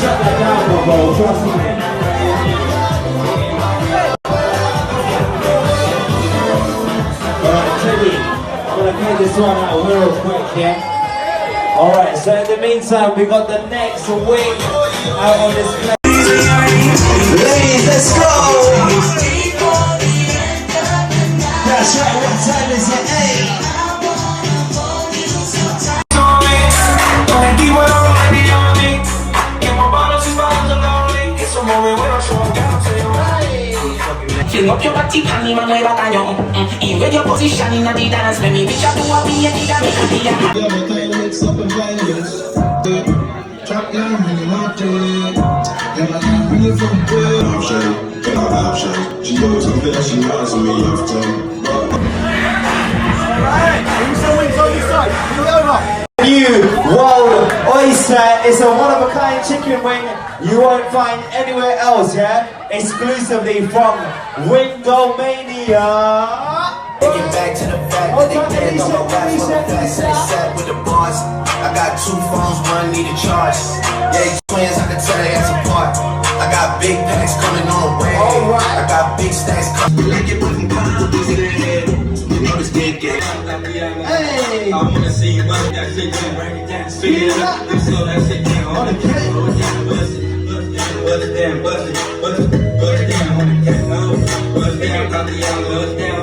shut that down, bro, trust me. Alright, Teddy, I'm gonna play this one out real quick, yeah? Alright, so in the meantime, we got the next wing out on this play. Ladies, let's go! That's right, what time is it? Hey! Fill up your body, panty man, way back on you. Even your position in the dance, let me bitch up to a be a nigga, make a be a man. Yeah, but I mix up and violence. Trap down, really not it. Yeah, but I'm really from good. Option, get out option. She knows something that she wants me often. Alright, bring some wings on this side. Bring it over. New World Oyster. It's a one-of-a-kind chicken wing you won't find anywhere else, yeah? Exclusively from Wingomania. Get back to the fact that they can't on my rap for the facts and they sat with the boss. I got 2 phones, one need a charge. Yeah, these twins, I can tell they ass apart. I got big packs coming on the way. I got big stacks coming. Like it wasn't coming with in their head. You know this big game. Hey! I wanna see you bust that shit down, bring it down, speed it up, and slow that shit down. On the cat, bust it down, bust it down on the cat, bust it down, drop the yellow, bust it down.